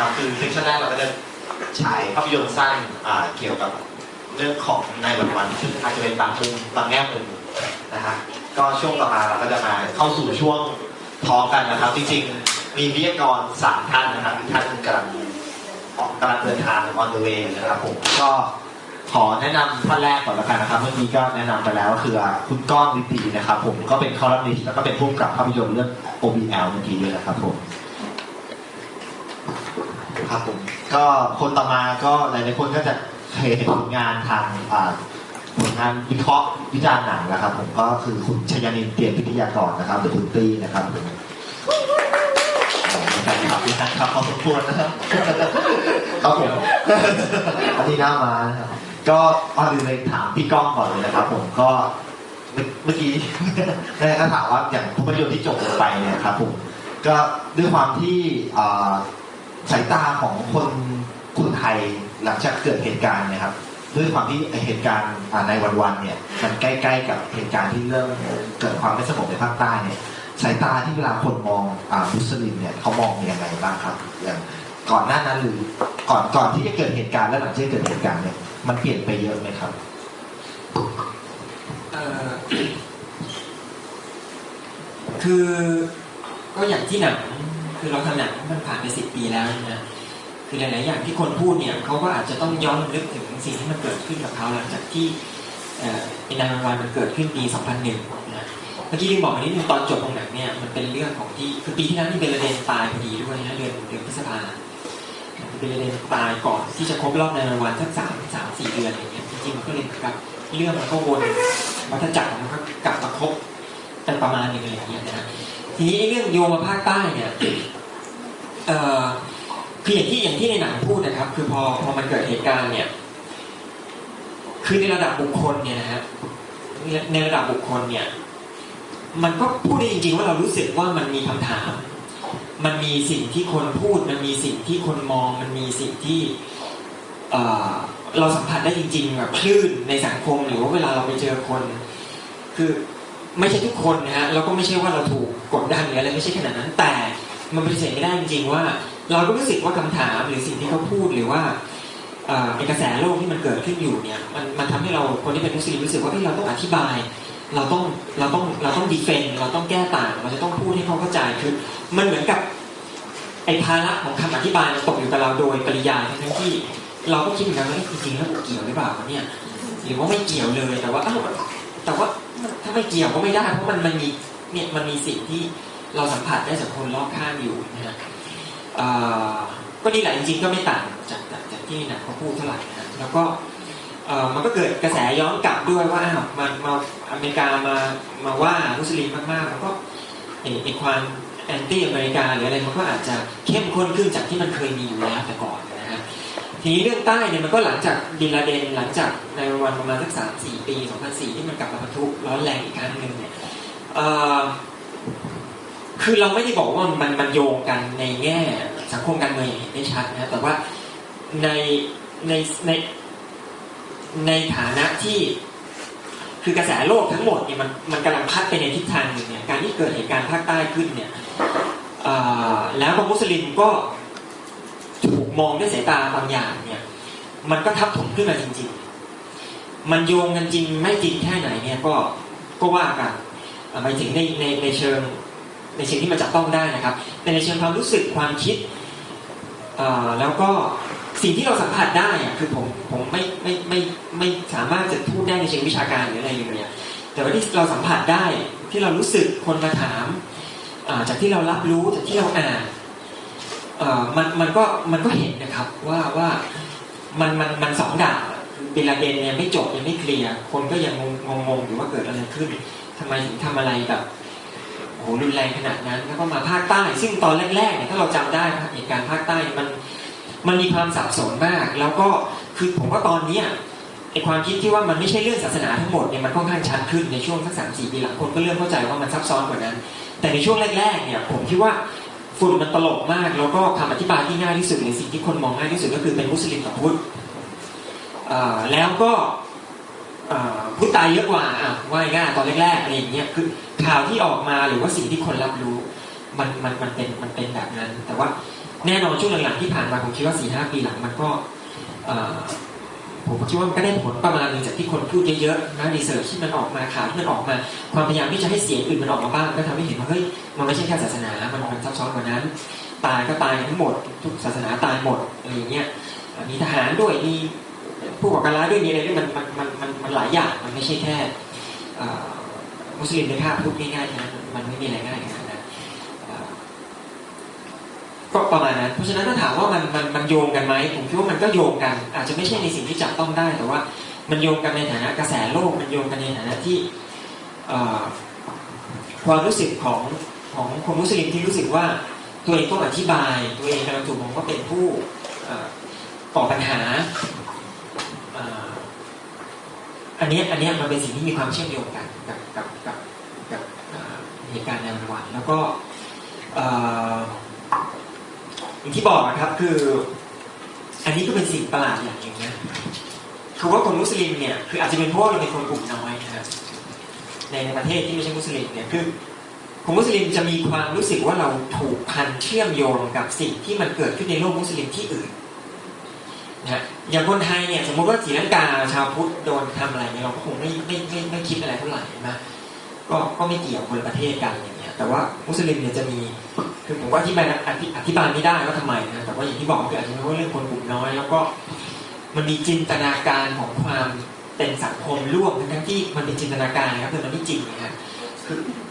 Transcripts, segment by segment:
นะครับคือเซสชั่นแรกเราก็จะฉายภาพยนตร์สั้นเกี่ยวกับเรื่องของนายวันซึ่งอาจจะเป็นบางมุมบางแง่มุมนะฮะก็ช่วงต่อมาเราก็จะมาเข้าสู่ช่วงทอล์กกันนะครับจริงๆมีวิทยากร3ท่านนะครับท่านกำลังเดินทาง on the way นะครับผมก็ขอแนะนำท่านแรกก่อนละกันนะครับเมื่อกี้ก็แนะนำไปแล้วคือคุณก้องวิตีนะครับผมก็เป็นคอลัมนิสต์แล้วก็เป็นผู้กำกับภาพยนตร์เรื่อง OBL เมื่อกี้ด้วยนะครับผมครับผมก็คนต่อมาก็หลายๆคนก็จะเคยเห็นผลงานทางผลงานวิเคราะห์วิจารณ์หนังนะครับผมก็คือคุณชยานินเตียนพิทยากรนะครับหรือคุณตี้นะครับการขับที่นั่งขับพอสมควรนะครับครับผมอันนี้หน้ามานะครับก็เอาเลยถามพี่ก้องก่อนเลยนะครับผมก็เมื่อกี้ก็ถามว่าอย่างภาพยนตร์ที่จบลงไปเนี่ยครับผมก็ด้วยความที่สายตาของคนไทยหลังจากเกิดเหตุการณ์เนี่ยครับด้วยความที่เหตุการณ์ในวันๆเนี่ยมันใกล้ๆกับเหตุการณ์ที่เริ่มเกิดความไม่สงบในภาคใต้เนี่ยสายตาที่เวลาคนมองมุสลิมเนี่ยเขามองยังไงบ้างครับอย่างก่อนหน้านั้นหรือก่อนที่จะเกิดเหตุการณ์และหลังจากเกิดเหตุการณ์เนี่ยมันเปลี่ยนไปเยอะไหมครับคือก็อย่างที่หนังคือเราทำหนังมันผ่านไป10 ปีแล้วนะคือหลายๆอย่างที่คนพูดเนี่ยเขาก็อาจจะต้องย้อนนึกถึงสิ่งที่มันเกิดขึ้นกับเขาหลังจากที่ในนานวันมันเกิดขึ้นปี 2001 นะเมื่อกี้ที่บอกนิดนึงตอนจบของหนังเนี่ยมันเป็นเรื่องของที่คือปีที่แล้วนี่เบลเดนตายพอดีด้วยนะเดือนพฤษภาเบลเดนตายก่อนที่จะครบรอบในนานวันสัก3-4 เดือนอย่างเงี้ยจริงๆมันก็เลยกับเรื่องมันก็วนวัฏจักรมันก็กลับมาครบเป็นประมาณนึงอะไรอย่างเงี้ยนะทีนี้เรื่องโยงมาภาคใต้เนี่ยคืออย่างที่ในหนังพูดนะครับคือพอมันเกิดเหตุการณ์เนี่ยคือในระดับบุคคลเนี่ยนะฮะในระดับบุคคลเนี่ยมันก็พูดได้จริงๆว่าเรารู้สึกว่ามันมีคำถามมันมีสิ่งที่คนพูดมันมีสิ่งที่คนมองมันมีสิ่งที่เราสัมผัสได้จริงๆแบบคลื่นในสังคมหรือว่าเวลาเราไปเจอคนคือไม่ใช่ทุกคนนะฮะแล้วก็ไม่ใช่ว่าเราถูกกดดันหรืออะไรไม่ใช่ขนาดนั้นแต่มันปฏิเสธไม่ได้จริงๆว่าเราก็รู้สึกว่าคำถามหรือสิ่งที่เขาพูดหรือว่ากระแสโลกที่มันเกิดขึ้นอยู่เนี่ยมันทำให้เราคนที่เป็นมุสลิมรู้สึกว่าเราต้องอธิบายเราต้องดีเฟนต์เราต้องแก้ต่างเราจะต้องพูดให้เขาเข้าใจคือมันเหมือนกับไอ้ภาระของคำอธิบายมันตกอยู่กับเราโดยปริยายทั้งที่เราก็คิดเหมือนกันว่าจริงๆแล้วเกี่ยวหรือเปล่าเนี่ยหรือว่าไม่เกี่ยวเลยแต่ว่าถ้าไม่เกี่ยวก็ไม่ได้เพราะมันมีสิ่งที่เราสัมผัสได้จากคนรอบข้างอยู่นะฮะก็นี่แหละจริงๆก็ไม่ต่างจากที่หนังเขาพูดเท่าไหร่นะแล้วก็มันก็เกิดกระแสย้อนกลับด้วยว่ามาอเมริกามาว่ามุสลิมมากๆมันก็ไอ้ความแอนตี้อเมริกาหรืออะไรมันก็อาจจะเข้มข้นขึ้นจากที่มันเคยมีอยู่แล้วแต่ก่อนนะฮะทีนี้เรื่องใต้เนี่ยมันก็หลังจากบินลาเดนหลังจากในวันประมาณสัก3-4 ปี 2004ที่มันกลับมาปะทุร้อนแรงอีกครั้งหนึ่งเนี่ยคือเราไม่ได้บอกว่ามันโยงกันในแง่สังคมการเมืองอย่างได้ชัดนะแต่ว่าในฐานะที่คือกระแสโลกทั้งหมดเนี่ยมันกำลังพัดไปในทิศทางหนึ่งเนี่ยการที่เกิดเหตุการณ์ภาคใต้ขึ้นเนี่ยแล้วมุสลิมก็ถูกมองด้วยสายตาบางอย่างเนี่ยมันก็ทับถมขึ้นมาจริงๆมันโยงกันจริงไม่จริงแค่ไหนเนี่ยก็ว่ากันหมายถึงในเชิงที่มันจับต้องได้นะครับในเชิงความรู้สึกความคิดแล้วก็สิ่งที่เราสัมผัสได้อะคือผมไม่สามารถจะพูดได้ในเชิงวิชาการหรืออะไรเลยเนี่ยแต่ว่าที่เราสัมผัสได้ที่เรารู้สึกคนมาถามจากที่เรารับรู้จากที่เราอ่านมันก็เห็นนะครับว่ามันสองดาบบินลาเดนเนี่ยไม่จบยังไม่เคลียร์คนก็ยังงงอยู่ว่าเกิดอะไรขึ้นทำไมถึงทำอะไรแบบโอ้โหรุนแรงขนาดนั้นแล้วก็มาภาคใต้ซึ่งตอนแรกๆเนี่ยถ้าเราจำได้เหตุการณ์ภาคใต้มันมีความสับสนมากแล้วก็คือผมว่าตอนนี้ไอความคิดที่ว่ามันไม่ใช่เรื่องศาสนาทั้งหมดเนี่ยมันค่อนข้างชัดขึ้นในช่วงสัก3-4 ปีหลังคนก็เริ่มเข้าใจว่ามันซับซ้อนกว่านั้นแต่ในช่วงแรกๆเนี่ยผมคิดว่าฝุ่นมันตลกมากแล้วก็คำอธิบายที่ง่ายที่สุดหรือสิ่งที่คนมองง่ายที่สุดก็คือเป็นมุสลิมกับพุทธแล้วก็พุทธตายเยอะกว่าว่าง่ายตอนแรกๆอะไรอย่างเงี้ยคือข่าวที่ออกมาหรือว่าสิ่งที่คนรับรู้มันเป็นแบบนั้นแต่ว่า แน่นอนช่วงหลังๆที่ผ่านมาผมคิดว่า 4-5 ปีหลังมันก็ผมคิดว่ามันก็ได้ผลประมาณนึงจากที่คนพูดเยอะๆนะรีเสิร์ชที่มันออกมาข่าวที่มันออกมาความพยายามที่จะให้เสียงอื่นมันออกมาบ้างก็ทำให้เห็นว่าเฮ้ยมันไม่ใช่แค่ศาสนามันซับซ้อนกว่านั้นตายก็ตายทั้งหมดทุกศาสนาตายหมดอะไรอย่างเงี้ยมีทหารด้วยมีผู้ก่อการร้ายด้วยมีอะไรด้วยมันหลายอย่างมันไม่ใช่แค่มุสลิมในภาพพูดง่ายๆนะมันไม่มีอะไรง่ายขนาดนั้นก็ประมาณนั้นเพราะฉะนั้นถ้าถามว่ามันโยงกันไหมผมคิดว่ามันก็โยงกันอาจจะไม่ใช่ในสิ่งที่จับต้องได้แต่ว่ามันโยงกันในฐานะกระแสโลกมันโยงกันในฐานะที่ความรู้สึกของคนมุสลิมที่รู้สึกว่าตัวเองต้องอธิบายตัวเองกำลังถูกมองว่าเป็นผู้ก่อปัญหาอันนี้มันเป็นสิ่งที่มีความเชื่อมโยงกันกับเหตุการณ์ในวันแล้วก็อย่างที่บอกนะครับคืออันนี้ก็เป็นสิ่งประหลาดอย่างหนึ่งนะคือว่าคนมุสลิมเนี่ยคืออาจจะเป็นเพราะเราเป็นคนกลุ่มน้อยนะครับในประเทศที่ไม่ใช่มุสลิมเนี่ยคือคนมุสลิมจะมีความรู้สึกว่าเราถูกพันเชื่อมโยงกับสิ่งที่มันเกิดขึ้นในโลกมุสลิมที่อื่นนะอย่างคนไทยเนี่ยสมมติว่าศรีลังกาชาวพุทธโดนทำอะไรเนี่ยเราก็คงไม่คิดอะไรเท่าไหร่นะก็ไม่เกี่ยวคนละประเทศกันอย่างเงี้ยแต่ว่ามุสลิมเนี่ยจะมีคือผมว่าอธิบายไม่ได้ว่าทำไมนะแต่ว่าอย่างที่บอกคืออาจจะเป็นเพราะเรื่องคนกลุ่มน้อยแล้วก็มันมีจินตนาการของความเป็นสังคมร่วมทั้งที่มันเป็นจินตนาการนะครับแต่มันไม่จริงนะฮะ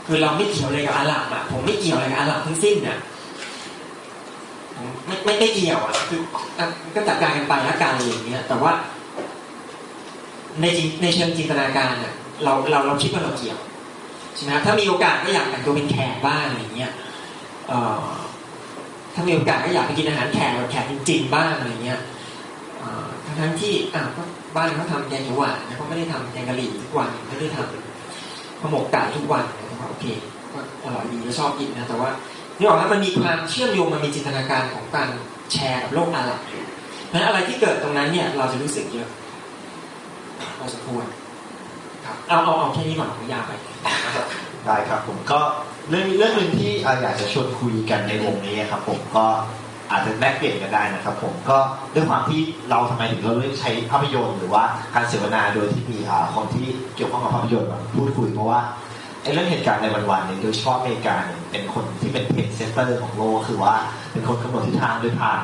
คือเราไม่เกี่ยวอะไรกับอาหรับอ่ะผมไม่เกี่ยวอะไรกับอาหรับทั้งสิ้นอ่ะผมไม่เกี่ยวอ่ะคือก็จัดการกันไปละกันอะไรอย่างเงี้ยแต่ว่าในเชิงจินตนาการอ่ะเราคิดว่าเราเกี่ยวใช่ไหมถ้ามีโอกาสก็อยากแต่งตัวเป็นแขกบ้างอะไรอย่างเงี้ยถ้ามีโอกาสก็อยากไปกินอาหารแขกแบบแขกจริงๆบ้างอะไรเงี้ยทั้งที่ก็บ้านเขาทำแกงเขียวหวานนะเขาไม่ได้ทำแกงกะหรี่ทุกวันไม่ได้ทำข้าวหมกไก่ทุกวันนะครับโอเคก็อร่อยดีก็ชอบกินนะแต่ว่านี่บอกว่ามันมีความเชื่อมโยงมันมีจินตนาการของการแชร์กับโลกอาหรับเพราะฉะนั้นอะไรที่เกิดตรงนั้นเนี่ยเราจะรู้สึกเยอะพอสมควรครับเอาแค่นี้ก่อนผมยาวไปได้ครับผมก็เรื่องหนึ่งที่อยากจะชวนคุยกันในวงนี้ครับผมก็อาจจะแลกเปลี่ยนกันได้นะครับผมก็ด้วยความที่เราทำไมถึงเราเลือกใช้ภาพยนตร์หรือว่าการเสวนาโดยที่มีคนที่เกี่ยวข้องกับภาพยนตร์พูดคุยเพราะว่าเรื่องเหตุการณ์ในวันๆเนี่ยโดยเฉพาะอเมริกาเนี่ยเป็นคนที่เป็นเพจเซนเตอร์ของโลกคือว่าเป็นคนกำหนดทิศทางโดยผ่าน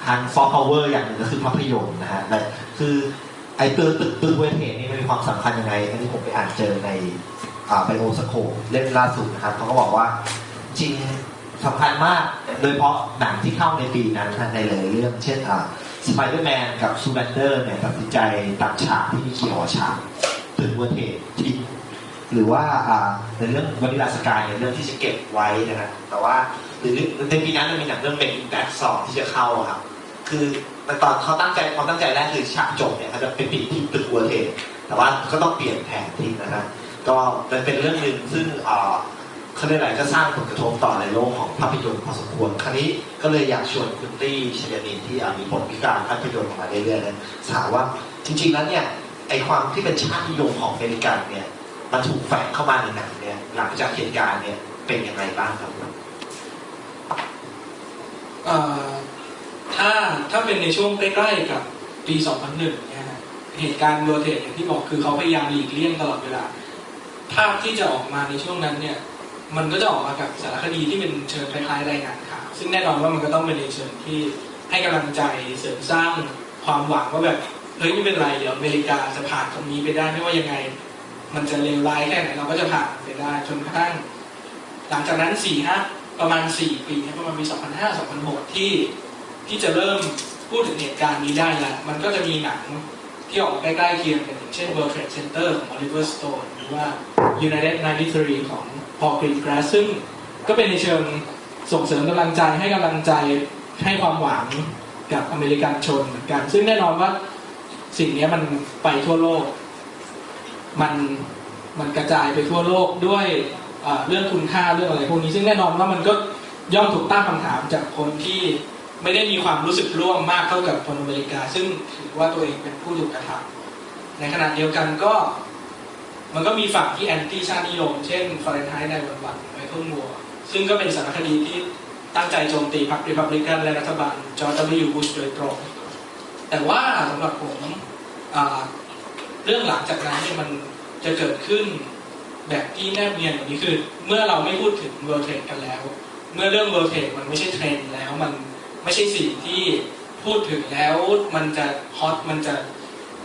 ทางซอฟต์พาวเวอร์อย่างหนึ่งก็คือภาพยนตร์นะฮะแต่คือไอ้ตึกเวทนี่มันมีความสำคัญยังไงอันนี้ผมไปอ่านเจอในไบโอสโคปเล่มล่าสุดนะครับเขาก็บอกว่าจริงสำคัญมากโดยเฉพาะหนังที่เข้าในปีนั้นในหลายเรื่องเช่นสไปเดอร์แมนกับซูแบนเดอร์เนี่ยตัดสินใจตัดฉากที่มีเกี่ยวกับฉากตึกเวททิ้งหรือว่าในเรื่องวานิลาสกายในเรื่องที่จะเก็บไว้นะครับแต่ว่าหรือในปีนั้นมันมีหนังเรื่องเมกินแบ็ก2ที่จะเข้าครับคือตอนเขาตั้งใจแรกคือฉากจบเนี่ยเขาจะเป็นปีที่ตึกเวทแต่ว่าก็ต้องเปลี่ยนแผนทิ้งนะครับก็เป็นเรื่องหนึ่งซึ่งเขาเรียกอะไรก็สร้างผลกระทบต่อในโลกของภาพยนตร์พอสมควรคราวนี้ก็เลยอยากชวนคุณตี้ชยนินที่มีผลวิการภาพยนตร์ออกมาเรื่อยๆนั้นถามว่าจริงๆแล้วเนี่ยไอความที่เป็นชาตินิยมของอเมริกันเนี่ยมันถูกแฝงเข้ามาในหนังเนี่ยหลังจากเหตุการณ์เนี่ยเป็นยังไงบ้างครับถ้าเป็นในช่วงใกล้ๆกับปี 2001 เนี่ยเหตุการณ์โรเทตอย่างที่บอกคือเขาพยายามหลีกเลี่ยงตลอดเวลาภาพที่จะออกมาในช่วงนั้นเนี่ยมันก็จะออกมากับสารคดีที่เป็นเชิงคล้ายๆรายงานข่าวซึ่งแน่นอนว่ามันก็ต้องเป็นในเชิงที่ให้กำลังใจเสริมสร้างความหวังว่าแบบเฮ้ยไม่เป็นไรเดี๋ยวอเมริกาจะผ่านตรงนี้ไปได้ไม่ว่ายังไงมันจะเลวร้ายแค่ไหนเราก็จะผ่านไปได้จนกระทั่งหลังจากนั้นประมาณ 4 ปีประมาณปี 2005-2006 ที่จะเริ่มพูดถึงเหตุการณ์นี้ได้แล้วมันก็จะมีหนังที่ออกใกล้ๆเคียงกันอย่างเช่น World Trade Center ของ Oliver Stone หรือว่า United 93 ของ Paul Greengrass ซึ่งก็เป็นในเชิงส่งเสริมกำลังใจให้กำลังใจให้ความหวังกับอเมริกันชนเหมือนกันซึ่งแน่นอนว่าสิ่งนี้มันไปทั่วโลกมันกระจายไปทั่วโลกด้วยเรื่องคุณค่าเรื่องอะไรพวกนี้ซึ่งแน่นอนว่ามันก็ย่อมถูกตั้งคำถามจากคนที่ไม่ได้มีความรู้สึกร่วมมากเท่ากับคนอเมริกาซึ่งถือว่าตัวเองเป็นผู้ถูกกระทำในขณะเดียวกันก็มันก็มีฝั่งที่แอนตี้ชาตินิยมเช่นฟาเรนไฮต์ในวันๆไมเคิลมัวร์ซึ่งก็เป็นสารคดีที่ ตั้งใจโจมตีพรรครีพับลิกันและรัฐบาลจอร์จ W. บุชโดยตรงแต่ว่าสำหรับผมเรื่องหลังจากนั้นเนี่ยมันจะเกิดขึ้นแบบที่แนบเนียนอย่างนี้คือเมื่อเราไม่พูดถึง World Trade กันแล้วเมื่อเรื่อง World Trade มันไม่ใช่เทรนด์แล้วมันไม่ใช่สิ่งที่พูดถึงแล้วมันจะฮอตมันจะ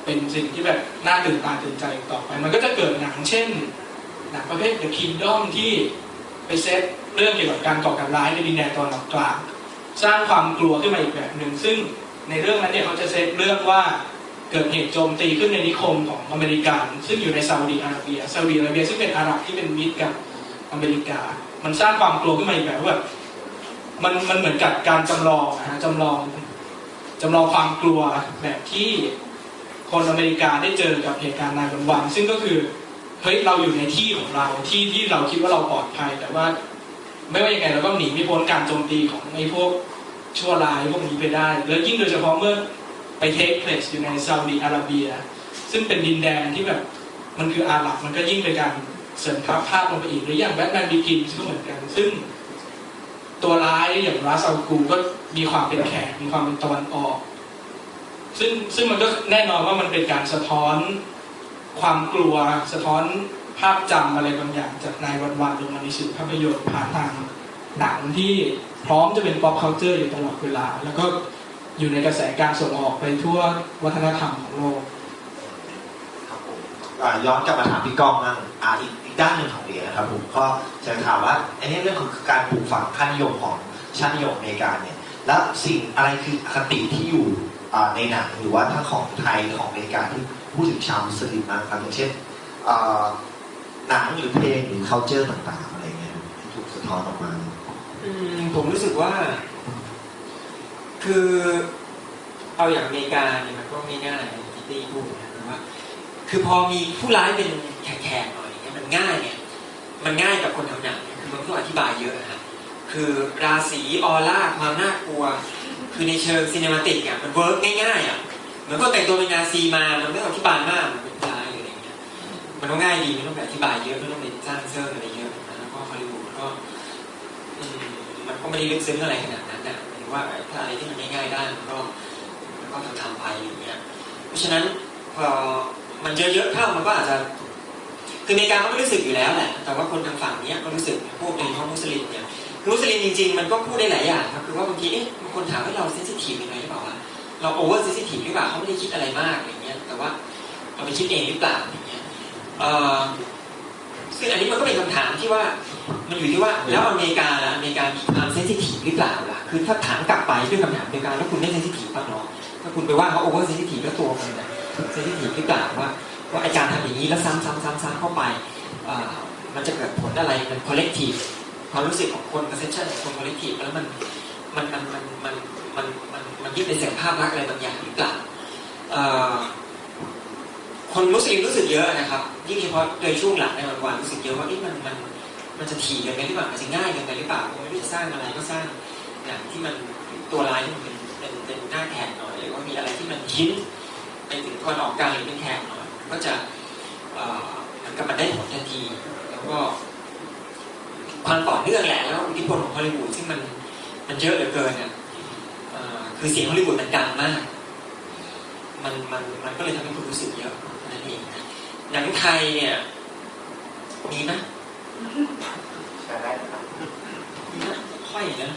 เป็นสิ่งที่แบบน่าตื่นตาตื่นใจต่อไปมันก็จะเกิดหนังเช่นหนังประเภท The Kingdom ที่ไปเซตเรื่องเกี่ยวกับการก่อการร้ายในดินแดนตะวันออกกลางสร้างความกลัวขึ้นมาอีกแบบหนึ่งซึ่งในเรื่องนั้นเนี่ยเขาจะเซตเรื่องว่าเกิดเหตุโจมตีขึ้นในนิคมของอเมริกันซึ่งอยู่ในซาอุดีอาระเบียซึ่งเป็นอาหรับที่เป็นมิตรกับอเมริกามันสร้างความกลัวขึ้นมาอีกแบบว่าแบบมันเหมือนกับการจำลองนะฮะจำลองความกลัวแบบที่คนอเมริกาได้เจอกับเหตุการณ์9/11วันซึ่งก็คือเฮ้ยเราอยู่ในที่ของเราที่เราคิดว่าเราปลอดภัยแต่ว่าไม่ว่ายังไงเราก็หนีไม่พ้นการโจมตีของไอ้พวกชั่วร้ายพวกนี้ไปได้แล้วยิ่งโดยเฉพาะเมื่อไปเทคเพลสอยู่ในซาอุดิอาระเบียซึ่งเป็นดินแดนที่แบบมันคืออาหรับมันก็ยิ่งเป็นการเสริมทับภาพลงไปอีกหรืออย่างแบทแมนบิกินก็เหมือนกันซึ่งตัวร้ายอย่างราซาลกูก็มีความเป็นแขกมีความเป็นตะวันออกซึ่งมันก็แน่นอนว่ามันเป็นการสะท้อนความกลัวสะท้อนภาพจำอะไรบางอย่างจากนายวันลงมาในสื่อภาพยนตร์ผ่านทางหนังที่พร้อมจะเป็น pop culture อยู่ตลอดเวลาแล้วก็อยู่ในกระแสการส่งออกไปทั่ววัฒนธรรมของโลกครับผมย้อนกลับมาถามพี่ก้องนั่งอีกด้านหนึ่งของเหรียญนะครับผมก็จะถามว่าอันนี้เรื่องของการปลูกฝังค่านิยมของชาตินิยมอเมริกาเนี่ยแล้วสิ่งอะไรคือคติที่อยู่ในหนังหรือว่าทั้งของไทยหรือของอเมริกาที่พูดถึงชาวมุสลิมนะครับอย่างเช่นหนังหรือเพลงหรือ culture ต่างๆอะไรเงี้ยที่ถูกสะท้อนออกมาผมรู้สึกว่าคือเอาอย่างอเมริกาเนี่ยมันก็ง่ายๆที่ตีพูดนะว่าคือพอมีผู้ร้ายเป็นแขกๆหน่อยเนี่ยมันง่ายเนี่ยมันง่ายกับคนทำหนังคือมันต้องอธิบายเยอะนะคือราศีออร่าความน่ากลัวคือในเชิงซีเนมาติกอ่ะมันเวิร์กง่ายๆอ่ะเหมือนก็แต่งตัวเป็นนาซีมามันไม่ต้องอธิบายมากมันเป็นร้ายอะไรอย่างเงี้ยมันต้องง่ายดีไม่ต้องอธิบายเยอะไม่ต้องไปสร้างเซิร์ฟอะไรเยอะนะแล้วก็ฮอลลีวูดก็มันก็ไม่ได้ลึกซึ้งอะไรขนาดนั้นนะหรือว่าถ้าอะไรที่มันง่ายๆได้มันก็ทำไปอย่างเงี้ยเพราะฉะนั้นพอมันเยอะๆเข้ามันก็อาจจะคืออเมริกาก็ไม่รู้สึกอยู่แล้วแหละแต่ว่าคนทางฝั่งนี้ก็รู้สึกพวกในห้องมุสลิมเนี่ยมุสลิมจริงๆมันก็พูดได้หลายอย่างครับคือว่าบางทีบางคนถามว่าเราเซนซิทีฟยังไงหรือเปล่าว่าเราโอเวอร์เซนซิทีฟหรือเปล่าเขาไม่ได้คิดอะไรมากอย่างเงี้ยแต่ว่าเราไปคิดเองหรือเปล่าอย่างเงี้ยซึ่งอันนี้มันก็เป็นคำถามที่ว่ามันอยู่ที่ว่าแล้วอเมริกาล่ะอเมริกามีความเซนซิทีฟหรือเปล่าล่ะคือถ้าถามกลับไปด้วยคำถามเดียวกันแล้วคุณไม่เซนซิทีฟป่ะเนาะถ้าคุณไปว่าเขาโอเวอร์เซนซิทีฟแล้วตัวมันเซนซิทีฟหรือเปล่าว่าอาจารย์ทำอย่างนี้แล้วซ้ำเข้าไปมันจะเกิดผลอะไรมัน collective ความรู้สึกของคน perception ของคน collective แล้วมันยึดในเสียงภาพลักษณ์อะไรบางอย่างหรือเปล่าคนมุสลิมรู้สึกเยอะนะครับยิ่งเฉพาะโดยช่วงหลังในวันรู้สึกเยอะว่ามันจะถี่กันไปหรือเปล่ามันจะง่ายกันไปหรือเปล่าไม่รู้จะสร้างอะไรก็สร้างอย่างที่มันตัวลายที่มันเป็นหน้าแขกหน่อยหรือว่ามีอะไรที่มันชิ้นไปถึงตอนออกกลางหรือเป็นแขกหน่อยก็จะมันก็มันได้ผลทันทีแล้วก็ความต่อเนื่องแหละแล้วอิทธิพลของฮอลลีวูดซึ่งมันเยอะเหลือเกินอ่ะคือเสียงฮอลลีวูดมันดังมากมันก็เลยทำให้คนรู้สึกเยอะนั่นเองหนังไทยเนี่ยมีนะใช่ได้ครับมีนะค่อยนะ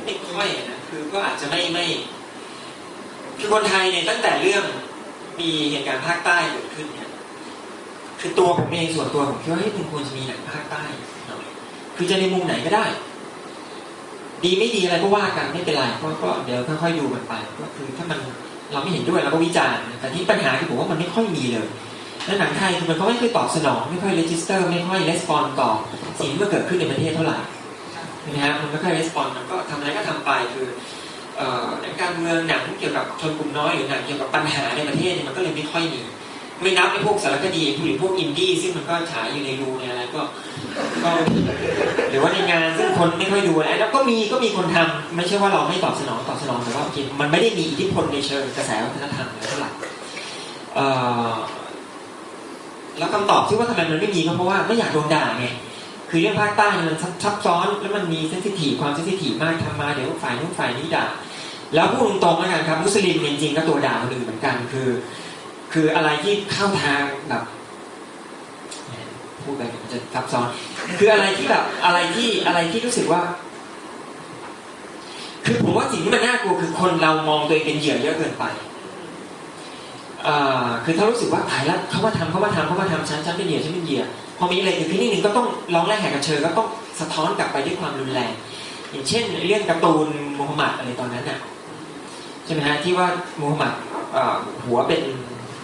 ไม่ค่อยนะคือก็อาจจะไม่คือคนไทยเนี่ยตั้งแต่เรื่องมีเหตุการณ์ภาคใต้เกิดขึ้นเนี่ยคือตัวผมเองส่วนตัวผมคิดว่ามันควรจะมีหนังภาคใต้หน่อยคือจะในมุมไหนก็ได้ดีไม่ดีอะไรก็ว่ากันไม่เป็นไรก็เดี๋ยวค่อยๆดูมันไปก็คือถ้ามันเราไม่เห็นด้วยเราก็วิจารณ์แต่ที่ปัญหาคือผมว่ามันไม่ค่อยมีเลยแล้วหนังไทยคือมันก็ไม่ค่อยตอบสนองไม่ค่อยรีจิสเตอร์ไม่ค่อยรีสปอนส์ต่อสิ่งที่มันเกิดขึ้นในประเทศเท่าไหร่นะฮะมันไม่ค่อยรีสปอนส์มันก็ทำอะไรก็ทำไปคือหนังการเมืองหนังเกี่ยวกับชนกลุ่มน้อยหรือหนังเกี่ยวกับปัญหาในประเทศเนี่ยมันก็เลยไม่ค่อยมีไม่นับไอ้พวกสารคดีหรือพวกอินดี้ซึ่งมันก็ฉายอยู่ในรูในอะไรก็หรือว่าในงานซึ่งคนไม่ค่อยดูอะไรแล้วก็มีคนทำไม่ใช่ว่าเราไม่ตอบสนองแต่ว่ามันไม่ได้มีอิทธิพลในเชิงกระแสวัฒนธรรมเท่าไหร่แล้วคำตอบที่ว่าทำไมมันไม่มีก็เพราะว่าไม่อยากโดนด่าไง คือเรื่องภาคใต้มันซับซ้อนแล้วมันมีเซนซิทีฟความเซนซิทีฟมากทำมาเดี๋ยวฝ่ายนู้นฝ่ายนี้ด่าแล้วพูดตรงๆแล้วกันครับมุสลิมจริงๆก็ตัวด่าคนอื่นเหมือนกันคืออะไรที่เข้าทางแบบพูดไปมันจะซับซ้อนคืออะไรที่แบบอะไรที่รู้สึกว่าคือผมว่าสิ่งที่มันน่ากลัวคือคนเรามองตัวเองเป็นเหยื่อเยอะเกินไปคือถ้ารู้สึกว่าตายแล้วเขามาทำฉันเป็นเหยื่อฉันเป็นเหยื่อพอมีอะไรเกิดขึ้นนิดนึงก็ต้องร้องแรกแหกกระเชอก็ต้องสะท้อนกลับไปด้วยความรุนแรงอย่างเช่นเรื่องการ์ตูนมูฮัมหมัดอะไรตอนนั้นน่ะใช่ไหมฮะที่ว่ามูฮัมหมัดหัวเป็น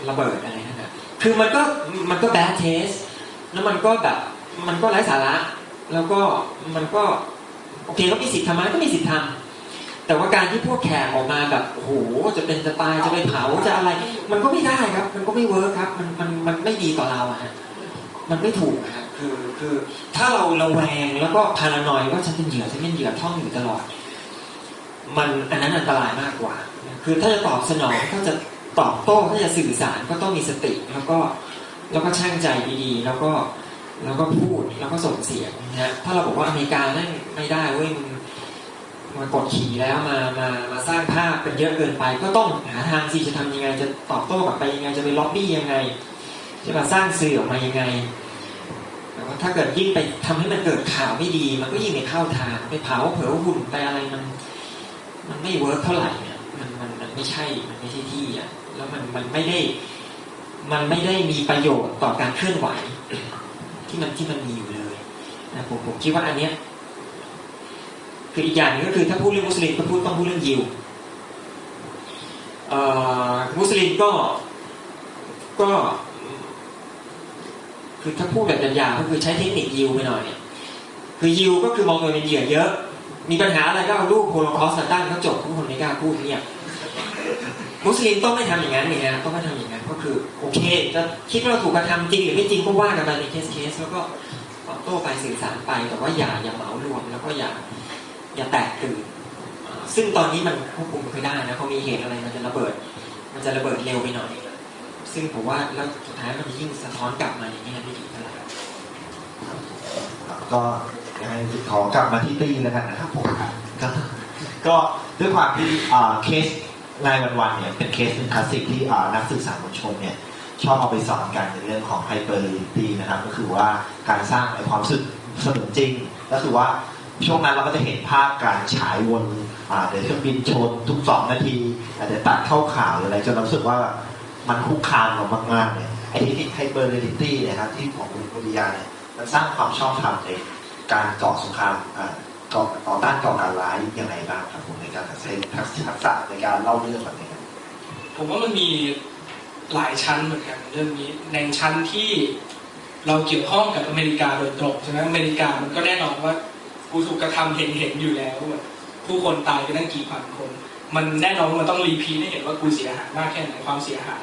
ระเบิดอะไรนั่นน่ะคือมันก็ bad taste แล้วมันก็แบบมันก็ไร้สาระแล้วก็มันก็โอเคก็มีสิทธิ์ทำไหมก็มีสิทธิ์ทำแต่ว่าการที่พวกแขกออกมาแบบโอ้โหจะเป็นจะตายจะไปเผาจะอะไรมันก็ไม่ได้ครับมันก็ไม่เวิร์คครับมันไม่ดีต่อเราอะฮะมันไม่ถูกนะครับคือถ้าเราระแวงแล้วก็พารานอยว่าฉันเป็นเหยื่อท่องอยู่ตลอดมันอันนั้นอันตรายมากกว่าคือถ้าจะตอบสนองถ้าจะตอบโต้ถ้าจะสื่อสารก็ต้องมีสติแล้วก็ช่างใจดีๆแล้วก็พูดแล้วก็ส่งเสียงนะฮะถ้าเราบอกว่าอเมริกานั่นไม่ได้เว้ยมากดขี่แล้วมาสร้างภาพเป็นเยอะเกินไปก็ต้องหาทางสิจะทำยังไงจะตอบโต้กลับไปยังไงจะไปล็อบบี้ยังไงจะมาสร้างสื่อออกมายังไงแต่ว่าถ้าเกิดยิ่งไปทำให้มันเกิดข่าวไม่ดีมันก็ยิ่งไปเข้าทางไปเผาเผลอหุ่นไปอะไรมันไม่เวิร์กเท่าไหร่เนี่ยมันไม่ใช่ที่อ่ะแล้วมันไม่ได้มีประโยชน์ต่อการเคลื่อนไหวที่มันมีอยู่เลยนะผมคิดว่าอันเนี้ยคืออีกอย่างนึงก็คือถ้าพูดเรื่องมุสลิมก็ต้องพูดเรื่องยิวมุสลิมก็คือถ้าพูดแบบหยาบๆก็คือใช้เทคนิคยิวไปหน่อยคือยิวก็คือมองตัวเป็นเหยื่อเยอะมีปัญหาอะไรก็เอารูปโฮโลคอสต์ตั้งก็จบทุกคนไม่กล้าพูดเงียบมุสลิมต้องไม่ทำอย่างนั้นนี่นะต้องไม่ทำอย่างนั้นก็คือโอเคจะคิดว่าเราถูกกระทำจริงหรือไม่จริงก็ว่ากันไปในเคสแล้วก็ตอบโต้ไปสื่อสารไปแต่ว่าอย่าเหมารวมแล้วก็อย่าแตกตื่นซึ่งตอนนี้มันควบคุมไม่ได้นะพอมีเหตุอะไรมันจะระเบิดเร็วไปหน่อยซึ่งผมว่าแล้วสุดท้ายมันยิ่งสะท้อนกลับมาอย่างนี้ไม่ดีเท่าไหร่ก็ยังไงขอกลับมาที่ตี้แล้วกันนะครับผมก็ด้วยความที่เคสรายวันๆเนี่ยเป็นเคสหนึ่งคลาสสิกที่นักศึกษามวลชนเนี่ยชอบเอาไปสอนกันในเรื่องของไฮเปอร์เรียลิตี้นะครับก็คือว่าการสร้างความรู้สึกเสมือนจริงก็คือว่าช่วงนั้นเราก็จะเห็นภาพการฉายวนเดี๋ยวเครื่องบินชนทุก2 นาทีอาจจะตัดเข้าข่าวหรืออะไรจนเรารู้สึกว่ามันคุกคามเรามากๆเนี่ยไอ้ที่ไฮเปอร์เรียลิตี้เนี่ยครับที่ของคุณวิทยาเนี่ยมันสร้างความชอบธรรมในการก่อสงครามต่อต้านก่อการร้ายยังไงบ้างครับผมในการใช้ทักษะในการเล่าเรื่องแบบนี้ผมว่ามันมีหลายชั้นเหมือนกันเรื่องนี้ในชั้นที่เราเกี่ยวข้องกับอเมริกาโดยตรงใช่ไหมอเมริกามันก็แน่นอนว่ากูถูกกระทำเห็นอยู่แล้วผู้คนตายไปตั้งกี่พันคนมันแน่นอนว่ามันต้องรีพีทให้เห็นว่ากูเสียหายมากแค่ไหนความเสียหาย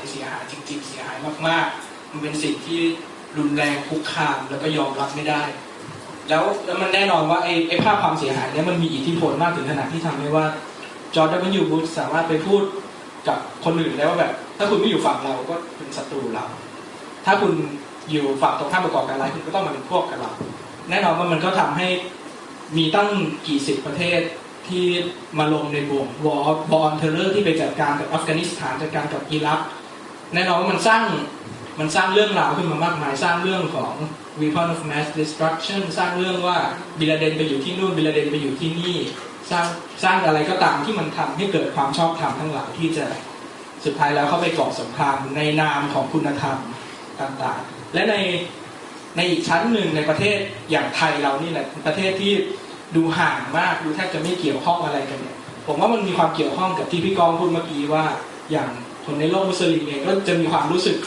จริงๆเสียหายมากๆมันเป็นสิ่งที่รุนแรงคุกคามแล้วก็ยอมรับไม่ได้แล้วมันแน่นอนว่าไอ้ภาพความเสียหายเนี่ยมันมีอิทธิพลมากถึงขนาดที่ทำให้ว่าจอร์จ W. บุชสามารถไปพูดกับคนอื่นได้ว่าแบบถ้าคุณไม่อยู่ฝั่งเราก็เป็นศัตรูเราถ้าคุณอยู่ฝั่งตรงข้ามประกอบการร้ายคุณก็ต้องมาเป็นพวกกับเราแน่นอนว่ามันก็ทำให้มีตั้งกี่สิบประเทศที่มาลงในบ่วงวอร์บอลเทเลอร์ที่ไปจัดการกับอัฟกานิสถานจัดการกับอิรักแน่นอนว่ามันสร้างเรื่องราวขึ้นมามากมายสร้างเรื่องของ weapon of mass destruction สร้างเรื่องว่าบิลลาเดนไปอยู่ที่นู่นบิลลาเดนไปอยู่ที่นี่สร้างอะไรก็ตามที่มันทำให้เกิดความชอบธรรมทั้งหลายที่จะสุดท้ายแล้วเข้าไปก่อสงครามในนามของคุณธรรมต่างๆและในอีกชั้นหนึ่งในประเทศอย่างไทยเรานี่แหละประเทศที่ดูห่างมากดูแทบจะไม่เกี่ยวข้องอะไรกันเนี่ยผมว่ามันมีความเกี่ยวข้องกับที่พี่กองพูดเมื่อกี้ว่าอย่างคนในโลกมุสลิมเองก็จะมีความรู้สึก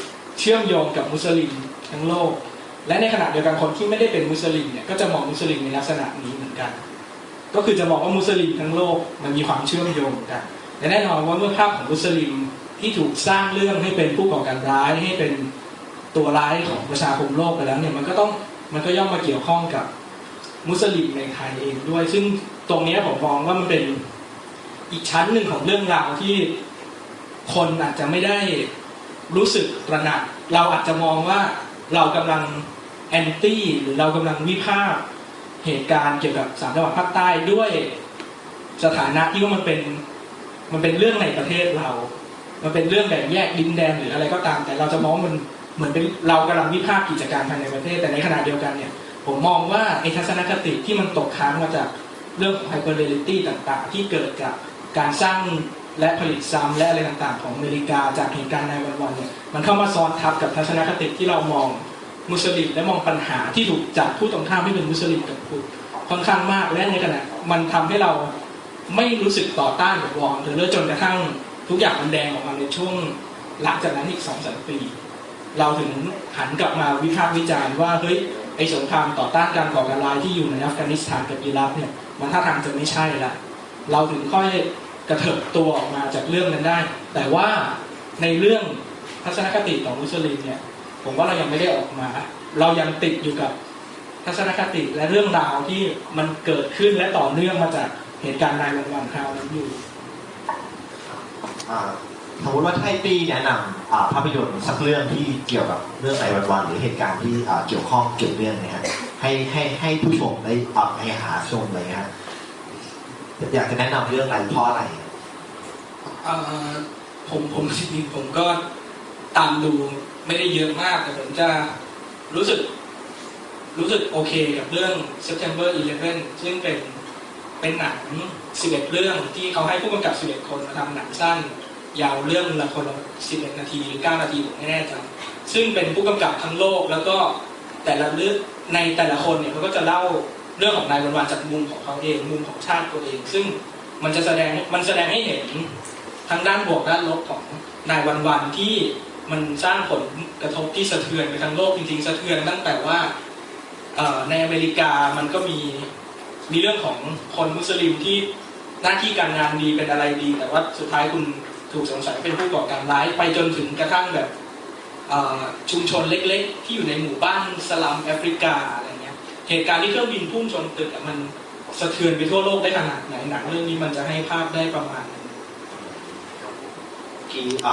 เชื่อมโยงกับมุสลิมทั้งโลกและในขณะเดียวกันคนที่ไม่ได้เป็นมุสลิมเนี่ยก็จะมองมุสลิมในลักษณะนี้เหมือนกันก็คือจะมองว่ามุสลิมทั้งโลกมันมีความเชื่อมโยงกันและแน่นอนว่าเมื่อภาพของมุสลิมที่ถูกสร้างเรื่องให้เป็นผู้ก่อการร้ายให้เป็นตัวร้ายของประชาคมโลกไปแล้วเนี่ยมันก็ย่อมมาเกี่ยวข้องกับมุสลิมในไทยเองด้วยซึ่งตรงนี้ผมมองว่ามันเป็นอีกชั้นหนึ่งของเรื่องราวที่คนอาจจะไม่ได้รู้สึกตระหนักเราอาจจะมองว่าเรากำลัง แอนตี้หรือเรากำลังวิพากษ์เหตุการณ์เกี่ยวกับ3จังหวัดภาคใต้ด้วยสถานะที่ว่ามันเป็นเรื่องในประเทศเรา มันเป็นเรื่องแบ่งแยกดินแดนหรืออะไรก็ตาม แต่เราจะมองมันเหมือนเป็นเรากำลังวิพากษ์กิจการภายในประเทศแต่ในขณะเดียวกันเนี่ยผมมองว่าไอ้ทัศนคติที่มันตกค้างมาจากเรื่องของไฮเปอร์เรียลิตี้ต่างๆที่เกิดจากการสร้างและผลิตซ้ำและอะไรต่างๆของอเมริกาจากเหตุการณ์ในวันๆเนี่ยมันเข้ามาซ้อนทับกับทัศนคติที่เรามองมุสลิมและมองปัญหาที่ถูกจับผู้ตรงข้ามที่เป็นมุสลิมกับพุทธค่อนข้างมากและในขณะมันทำให้เราไม่รู้สึกต่อต้านกับวอร์เทอร์เลอร์จนกระทั่งทุกอย่างมันแดงออกมาในช่วงหลังจากนั้นอีก 2-3 ปี เราถึงหันกลับมาวิพากษ์วิจารณ์ว่าเฮ้ยไอ้สงครามต่อต้านการก่อการร้ายที่อยู่ในอัฟกานิสถานกับอิรักเนี่ยมันท่าทางจะไม่ใช่ละเราถึงค่อยกระเถิบตัวออกมาจากเรื่องนั้นได้ แต่ว่าในเรื่องทัศนคติของมุสลิมเนี่ยผมว่าเรายังไม่ได้ออกมา เรายังติดอยู่กับทัศนคติและเรื่องราวที่มันเกิดขึ้นและต่อเนื่องมาจากเหตุการณ์ในวันๆคราวนั้นอยู่ สมมติว่าให้ตี้แนะนำภาพยนตร์สักเรื่องที่เกี่ยวกับเรื่องในวันๆหรือเหตุการณ์ที่เกี่ยวข้องเกี่ยวเรื่องเนี่ยฮะให้ผู้ชมได้ให้หาชมเลยฮะอยากจะแนะนำเรื่องอะไรเพราะอะไร ผมจริงๆผมก็ตามดูไม่ได้เยอะมากแต่ผมจะรู้สึกโอเคกับเรื่อง September 11 ซึ่งเป็นหนัง11 เรื่องที่เขาให้ผู้กำกับ11 คนมาทำหนังสั้นยาวเรื่องละคนละ11 นาทีหรือ9 นาทีผมไม่แน่ใจซึ่งเป็นผู้กำกับทั้งโลกแล้วก็แต่ละเรื่องในแต่ละคนเนี่ยเขาก็จะเล่าเรื่องของนายวันๆจากมุมของเขาเองมุมของชาติตัวเองซึ่งมันแสดงให้เห็นทั้งด้านบวกด้านลบของนายวันๆที่มันสร้างผลกระทบที่สะเทือนไปทั้งโลกจริงๆสะเทือนตั้งแต่ว่าในอเมริกามันก็มีเรื่องของคนมุสลิมที่หน้าที่การงานดีเป็นอะไรดีแต่ว่าสุดท้ายคุณถูกสงสัยเป็นผู้ก่อการร้ายไปจนถึงกระทั่งแบบชุมชนเล็กๆที่อยู่ในหมู่บ้านสลัมแอฟริกาอะไรเงี้ยเหตุการณ์ที่เครื่องบินพุ่งชนตึกมันสะเทือนไปทั่วโลกได้ขนาดไหนหนังเรื่องนี้มันจะให้ภาพได้ประมาณนั้น